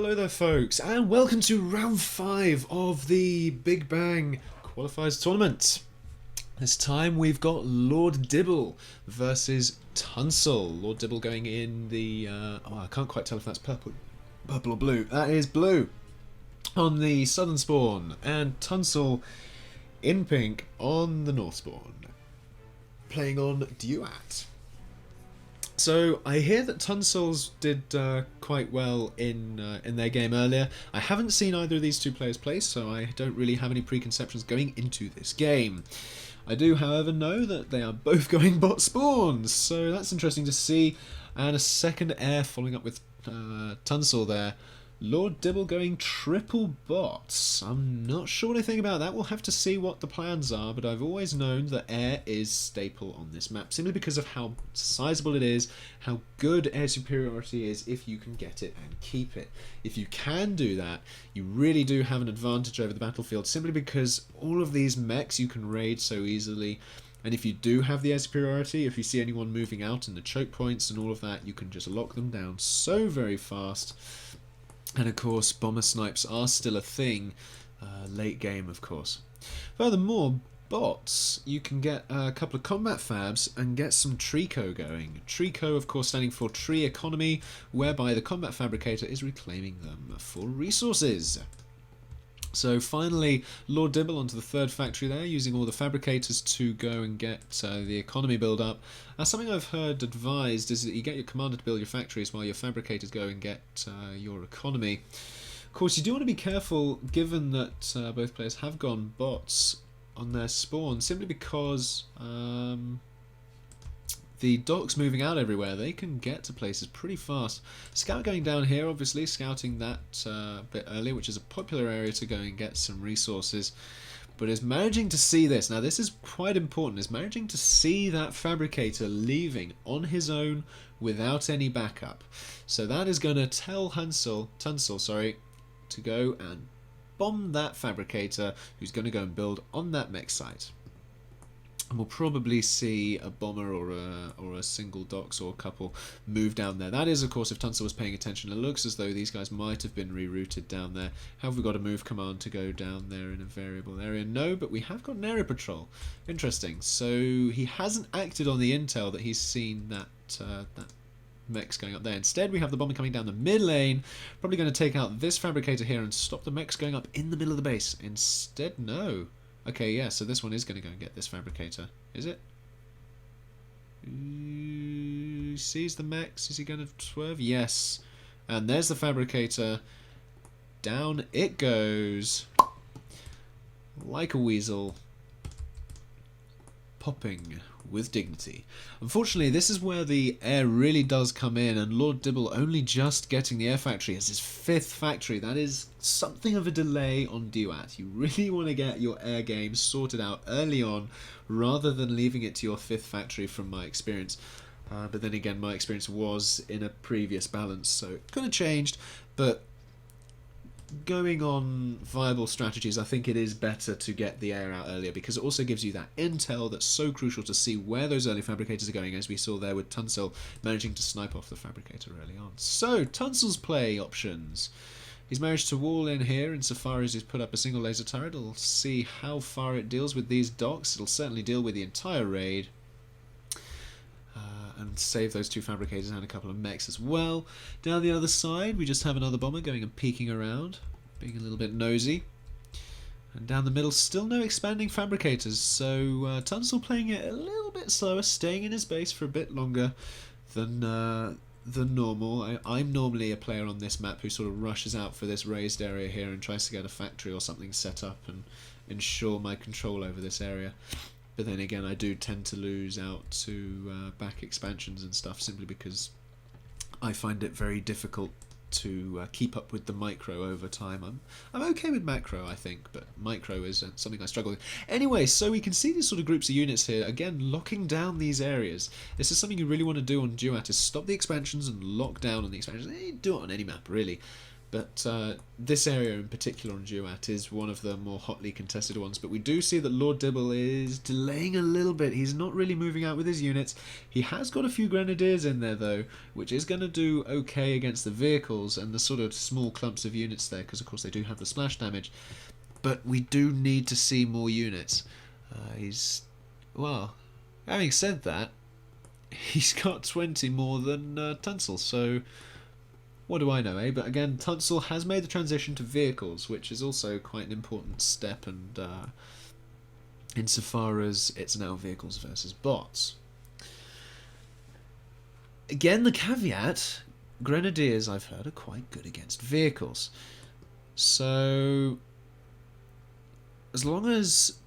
Hello there folks, and welcome to round 5 of the Big Bang Qualifiers tournament. This time we've got Lord Dibble versus Tunsel. Lord Dibble going in the, I can't quite tell if that's purple or blue. That is blue on the southern spawn, and Tunsel in pink on the north spawn, playing on Duat. So I hear that Tunsels did quite well in their game earlier. I haven't seen either of these two players play, so I don't really have any preconceptions going into this game. I do, however, know that they are both going bot spawns, so that's interesting to see. And a second air following up with Tunsel there. Lord Dibble going triple bots. I'm not sure what I think about that. We'll have to see what the plans are, but I've always known that air is staple on this map, simply because of how sizable it is, how good air superiority is if you can get it and keep it. If you can do that, you really do have an advantage over the battlefield, simply because all of these mechs you can raid so easily. And if you do have the air superiority, if you see anyone moving out in the choke points and all of that, you can just lock them down so very fast. And of course, bomber snipes are still a thing, late game of course. Furthermore, bots, you can get a couple of combat fabs and get some Trico going. Trico, of course, standing for tree economy, whereby the combat fabricator is reclaiming them for resources. So finally, Lord Dibble onto the third factory there, using all the fabricators to go and get the economy build up. Something I've heard advised is that you get your commander to build your factories while your fabricators go and get your economy. Of course, you do want to be careful, given that both players have gone bots on their spawn, simply because the docks moving out everywhere, they can get to places pretty fast. Scout going down here, obviously, scouting that bit earlier, which is a popular area to go and get some resources. But is managing to see this. Now, this is quite important. Is managing to see that fabricator leaving on his own without any backup. So that is going to tell Tunsel, to go and bomb that fabricator, who's going to go and build on that mech site. And we'll probably see a bomber or a single docks or a couple move down there. That is, of course, if Tunsel was paying attention. It looks as though these guys might have been rerouted down there. Have we got a move command to go down there in a variable area? No, but we have got an area patrol. Interesting. So he hasn't acted on the intel that he's seen that mechs going up there. Instead, we have the bomber coming down the mid lane, probably going to take out this fabricator here and stop the mechs going up in the middle of the base. Instead, no. Okay, yeah, so this one is going to go and get this fabricator. Is it? Sees the mechs. Is he going to swerve? Yes. And there's the fabricator. Down it goes. Like a weasel. Popping with dignity. Unfortunately, this is where the air really does come in, and Lord Dibble only just getting the air factory as his 5th factory. That is something of a delay on Duat. You really want to get your air game sorted out early on, rather than leaving it to your 5th factory, from my experience. But then again, my experience was in a previous balance, so it could have changed, but going on viable strategies, I think it is better to get the air out earlier, because it also gives you that intel that's so crucial to see where those early fabricators are going, as we saw there with Tunsel managing to snipe off the fabricator early on. So, Tunsel's play options. He's managed to wall in here insofar as he's put up a single laser turret. We'll see how far it deals with these docks. It'll certainly deal with the entire raid. And save those 2 fabricators and a couple of mechs as well. Down the other side, we just have another bomber going and peeking around, being a little bit nosy. And down the middle, still no expanding fabricators, so Tunsel playing it a little bit slower, staying in his base for a bit longer than normal. I'm normally a player on this map who sort of rushes out for this raised area here and tries to get a factory or something set up and ensure my control over this area. But then again, I do tend to lose out to back expansions and stuff, simply because I find it very difficult to keep up with the micro over time. I'm okay with macro, I think, but micro is something I struggle with. Anyway, so we can see these sort of groups of units here, again, locking down these areas. This is something you really want to do on Duat, is stop the expansions and lock down on the expansions. You do it on any map, really. But this area in particular on Duat is one of the more hotly contested ones. But we do see that Lord Dibble is delaying a little bit. He's not really moving out with his units. He has got a few Grenadiers in there, though, which is going to do okay against the vehicles and the sort of small clumps of units there, because, of course, they do have the splash damage. But we do need to see more units. Well, having said that, he's got 20 more than Tunsel, so what do I know, eh? But again, Tunsel has made the transition to vehicles, which is also quite an important step, and insofar as it's now vehicles versus bots. Again, the caveat, Grenadiers, I've heard, are quite good against vehicles. So, as long as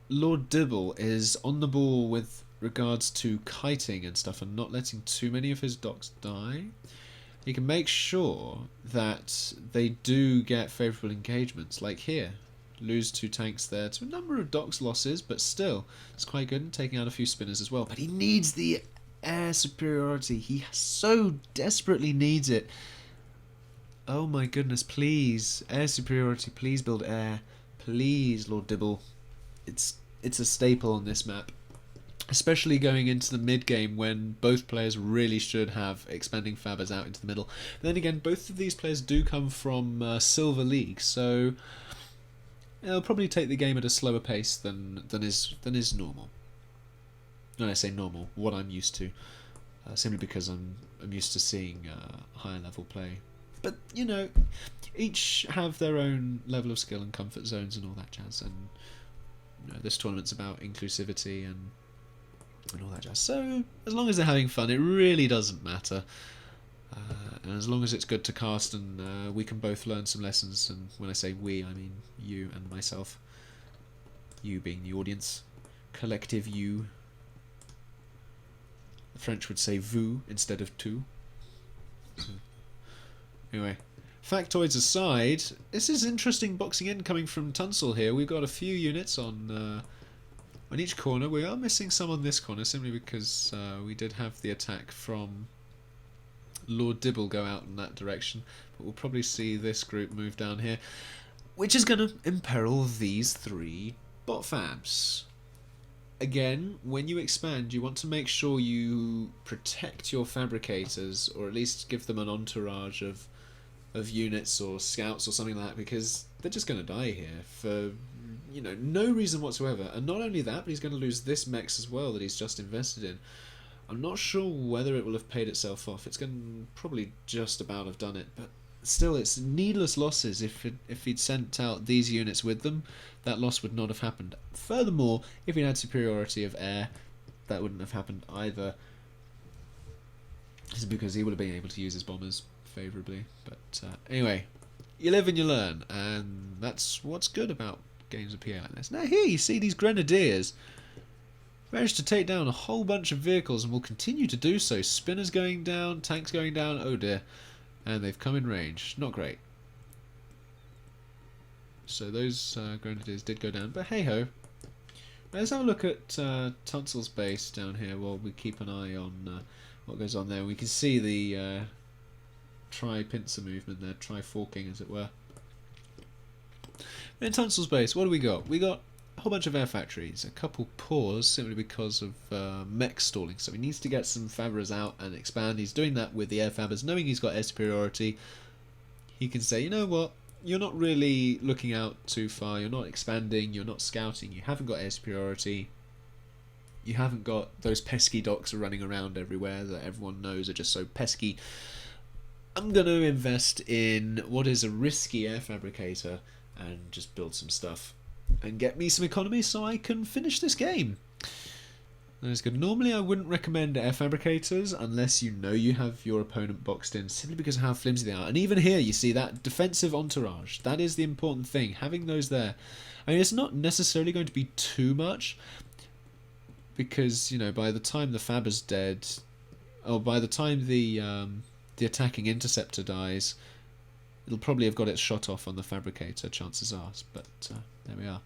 Lord Dibble is on the ball with regards to kiting and stuff and not letting too many of his docks die, he can make sure that they do get favourable engagements, like here. Lose 2 tanks there to a number of docks losses, but still, it's quite good, and taking out a few spinners as well. But he needs the air superiority. He so desperately needs it. Oh my goodness, please. Air superiority, please build air. Please, Lord Dibble. It's a staple on this map. Especially going into the mid-game when both players really should have expanding fabbers out into the middle. But then again, both of these players do come from Silver League, so they'll probably take the game at a slower pace than is normal. When I say normal, what I'm used to, simply because I'm used to seeing higher level play. But you know, each have their own level of skill and comfort zones and all that jazz. And you know, this tournament's about inclusivity and all that jazz. So as long as they're having fun, it really doesn't matter. And as long as it's good to cast and we can both learn some lessons, and when I say we, I mean you and myself. You being the audience. Collective you. The French would say vous instead of tu. So, anyway, factoids aside, this is interesting boxing in coming from Tunsel here. We've got a few units on each corner. We are missing some on this corner simply because we did have the attack from Lord Dibble go out in that direction, but we'll probably see this group move down here, which is going to imperil these 3 bot fabs. Again, when you expand, you want to make sure you protect your fabricators, or at least give them an entourage of units or scouts or something like that, because they're just going to die here for no reason whatsoever. And not only that, but he's going to lose this mechs as well that he's just invested in. I'm not sure whether it will have paid itself off. It's going to probably just about have done it, but still, it's needless losses. If he'd sent out these units with them, that loss would not have happened. Furthermore, if he had superiority of air, that wouldn't have happened either. It's because he would have been able to use his bombers favourably. But anyway, you live and you learn, and that's what's good about games of PA like this. Now here you see these Grenadiers managed to take down a whole bunch of vehicles and will continue to do so. Spinners going down, tanks going down, oh dear. And they've come in range. Not great. So those Grenadiers did go down, but hey-ho. Let's have a look at Tunsel's base down here while we keep an eye on what goes on there. We can see the tri-pincer movement there, tri-forking as it were. In Tunsel's base, what do we got? We got a whole bunch of air factories, a couple pause simply because of mech stalling, so he needs to get some fabbers out and expand. He's doing that with the air fabbers, knowing he's got air superiority. He can say, you know what, you're not really looking out too far, you're not expanding, you're not scouting, you haven't got air superiority, you haven't got those pesky docks running around everywhere that everyone knows are just so pesky. I'm going to invest in what is a risky air fabricator and just build some stuff and get me some economy so I can finish this game. That is good. Normally I wouldn't recommend air fabricators unless you know you have your opponent boxed in, simply because of how flimsy they are. And even here you see that defensive entourage. That is the important thing, having those there. I mean, it's not necessarily going to be too much, because by the time the fabber's dead, or by the time the attacking interceptor dies, it'll probably have got its shot off on the fabricator, chances are. But there we are.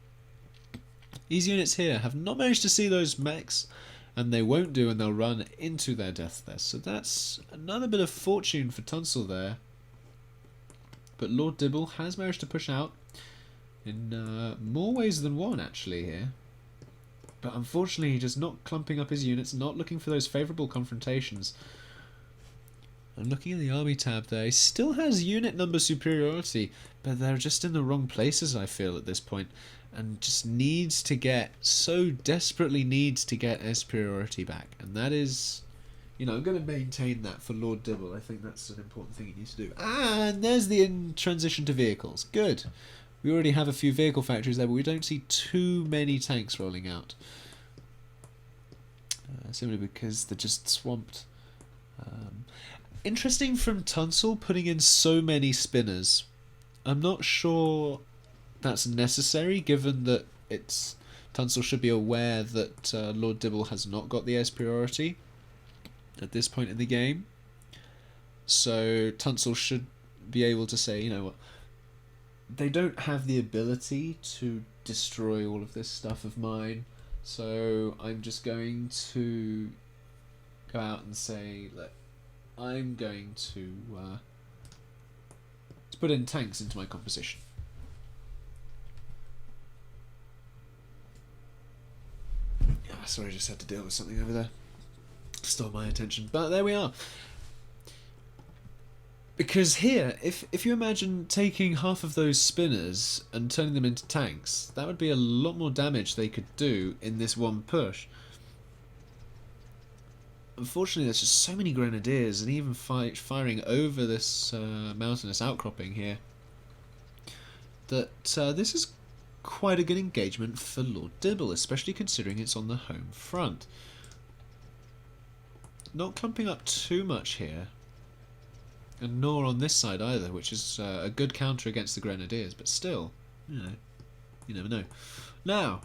These units here have not managed to see those mechs, and they won't do, and they'll run into their death there. So that's another bit of fortune for Tunsel there. but Lord Dibble has managed to push out in more ways than one, actually, here. But unfortunately, just not clumping up his units, not looking for those favourable confrontations. I'm looking at the army tab there. He still has unit number superiority, but they're just in the wrong places, I feel, at this point. And just needs to get, so desperately needs to get air superiority back. And that is, you know, I'm going to maintain that for Lord Dibble. I think that's an important thing he needs to do. And there's the transition to vehicles. Good. We already have a few vehicle factories there, but we don't see too many tanks rolling out. Simply because they're just swamped. Interesting from Tunsel putting in so many spinners. I'm not sure that's necessary, given that Tunsel should be aware that Lord Dibble has not got the air superiority at this point in the game. So Tunsel should be able to say, you know what, they don't have the ability to destroy all of this stuff of mine, so I'm just going to go out and say, look, I'm going to put in tanks into my composition. Sorry, I just had to deal with something over there. Stole my attention, but there we are. Because here, if you imagine taking half of those spinners and turning them into tanks, that would be a lot more damage they could do in this one push. Unfortunately, there's just so many grenadiers, and even firing over this mountainous outcropping here, that this is quite a good engagement for Lord Dibble, especially considering it's on the home front. Not clumping up too much here. And nor on this side either, which is a good counter against the Grenadiers, but still, you know, you never know. Now,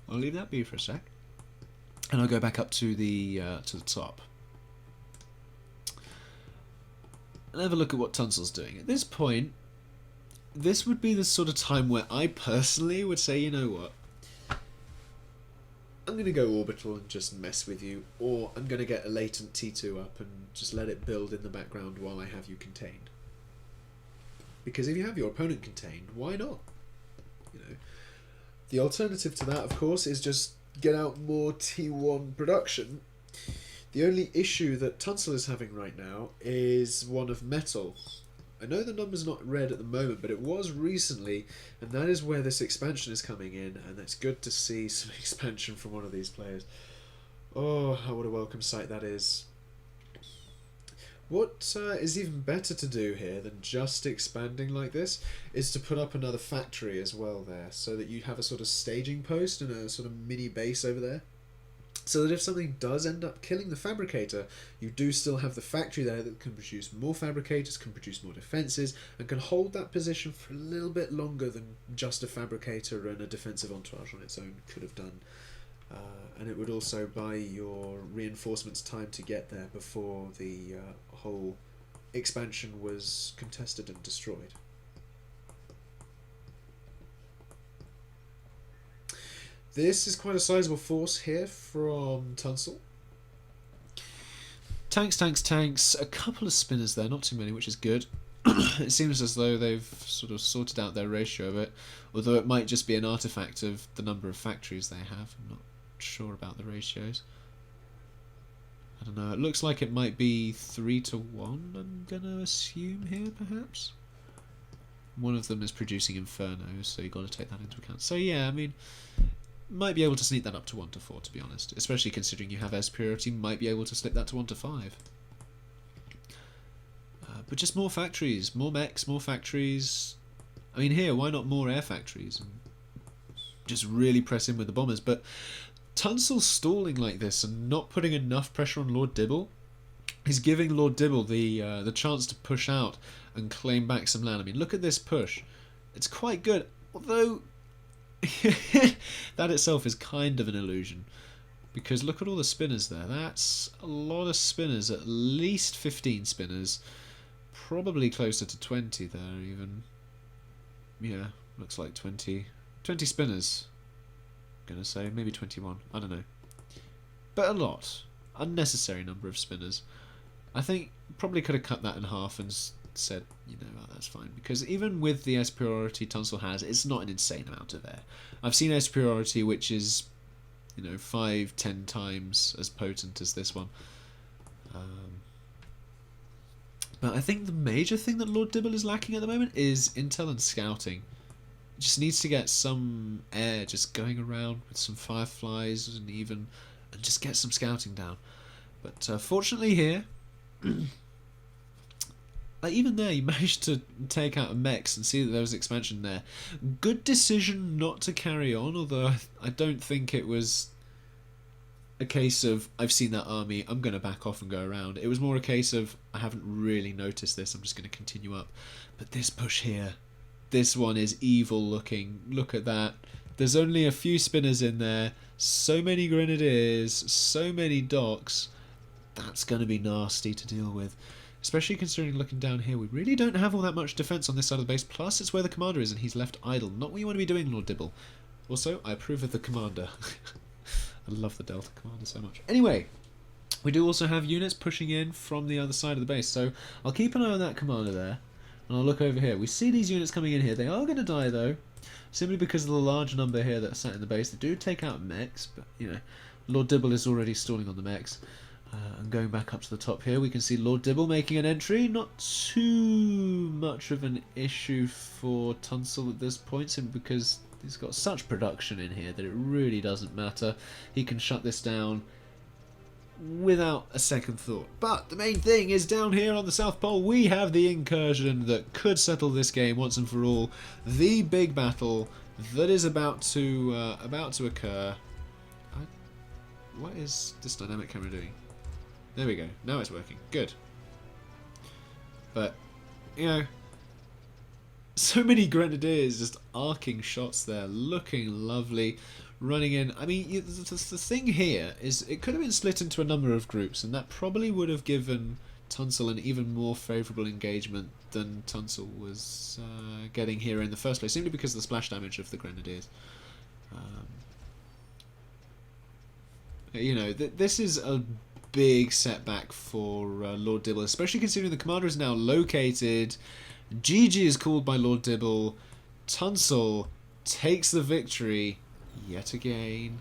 I'll leave that be for a sec, and I'll go back up to the top and have a look at what Tunsel's doing. At this point, this would be the sort of time where I personally would say, you know what, I'm going to go orbital and just mess with you, or I'm going to get a latent T2 up and just let it build in the background while I have you contained. Because if you have your opponent contained, why not? You know, the alternative to that, of course, is just get out more T1 production. The only issue that Tunsel is having right now is one of metal. I know the number's not red at the moment, but it was recently, and that is where this expansion is coming in, and it's good to see some expansion from one of these players. Oh, what a welcome sight that is. What is even better to do here than just expanding like this is to put up another factory as well there, so that you have a sort of staging post and a sort of mini base over there. So that if something does end up killing the fabricator, you do still have the factory there that can produce more fabricators, can produce more defences, and can hold that position for a little bit longer than just a fabricator and a defensive entourage on its own could have done. And it would also buy your reinforcements time to get there before the whole expansion was contested and destroyed. This is quite a sizable force here from Tunsel. Tanks, tanks, tanks. A couple of spinners there, not too many, which is good. It seems as though they've sort of sorted out their ratio of it, although it might just be an artifact of the number of factories they have. I'm not sure about the ratios. I don't know. It looks like it might be 3-to-1, I'm going to assume here, perhaps. One of them is producing infernos, so you've got to take that into account. So yeah, I mean, might be able to sneak that up to 1-to-4, to be honest. Especially considering you have air superiority, might be able to slip that to 1-to-5. But just more factories, more mechs, more factories. I mean, here, why not more air factories? And just really press in with the bombers. But Tunsel stalling like this and not putting enough pressure on Lord Dibble is giving Lord Dibble the chance to push out and claim back some land. I mean, look at this push. It's quite good, although that itself is kind of an illusion. Because look at all the spinners there. That's a lot of spinners, at least 15 spinners. Probably closer to 20 there even. Yeah, looks like 20 spinners. I'm gonna say, maybe 21, I don't know. But a lot. Unnecessary number of spinners. I think probably could have cut that in half and said, you know, oh, that's fine. Because even with the air superiority Tunsel has, it's not an insane amount of air. I've seen air superiority which is, you know, 5-10 times as potent as this one. But I think the major thing that Lord Dibble is lacking at the moment is intel and scouting. He just needs to get some air just going around with some fireflies and just get some scouting down. But fortunately here, even there, you managed to take out a mechs and see that there was expansion there. Good decision not to carry on, although I don't think it was a case of, I've seen that army, I'm going to back off and go around. It was more a case of, I haven't really noticed this, I'm just going to continue up. But this push here, this one is evil looking. Look at that. There's only a few spinners in there, so many grenadiers, so many docks. That's going to be nasty to deal with. Especially considering, looking down here, we really don't have all that much defence on this side of the base, plus it's where the commander is and he's left idle. Not what you want to be doing, Lord Dibble. Also, I approve of the commander. I love the Delta commander so much. Anyway, we do also have units pushing in from the other side of the base, so I'll keep an eye on that commander there, and I'll look over here. We see these units coming in here. They are going to die, though, simply because of the large number here that are sat in the base. They do take out mechs, but, you know, Lord Dibble is already stalling on the mechs. And going back up to the top here, we can see Lord Dibble making an entry. Not too much of an issue for Tunsel at this point, simply because he's got such production in here that it really doesn't matter. He can shut this down without a second thought. But the main thing is down here on the South Pole, we have the incursion that could settle this game once and for all. The big battle that is about to occur. What is this dynamic camera doing? There we go. Now it's working. Good. But, you know, so many grenadiers just arcing shots there, looking lovely, running in. I mean, the thing here is it could have been split into a number of groups, and that probably would have given Tunsel an even more favourable engagement than Tunsel was getting here in the first place, simply because of the splash damage of the grenadiers. You know, this is a big setback for Lord Dibble, especially considering the commander is now located. GG is called by Lord Dibble. Tunsel takes the victory yet again.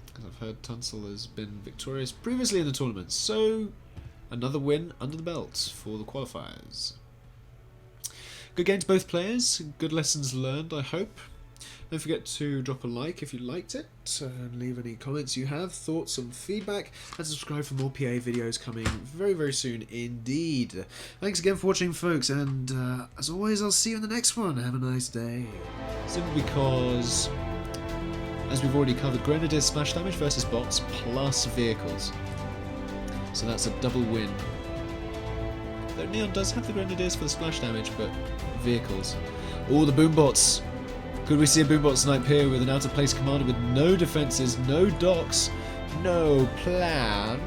Because I've heard Tunsel has been victorious previously in the tournament. So, another win under the belt for the qualifiers. Good game to both players. Good lessons learned, I hope. Don't forget to drop a like if you liked it, and leave any comments you have, thoughts and feedback, and subscribe for more PA videos coming very, very soon indeed. Thanks again for watching, folks, and as always, I'll see you in the next one. Have a nice day. Simply because, as we've already covered, Grenadier splash damage versus bots plus vehicles. So that's a double win. Though Neon does have the Grenadiers for the splash damage, but vehicles. All the boom bots. Could we see a Boombot snipe here with an out-of-place commander with no defences, no docks, no plan?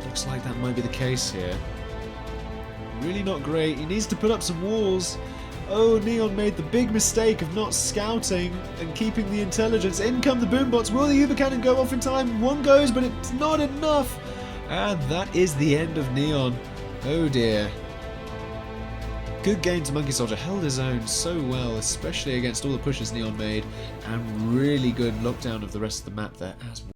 Looks like that might be the case here. Really not great. He needs to put up some walls. Oh, Neon made the big mistake of not scouting and keeping the intelligence. In come the Boombots. Will the Uber Cannon go off in time? One goes, but it's not enough. And that is the end of Neon. Oh dear. Good game to Monkey Soldier, held his own so well, especially against all the pushes Neon made, and really good lockdown of the rest of the map there as well.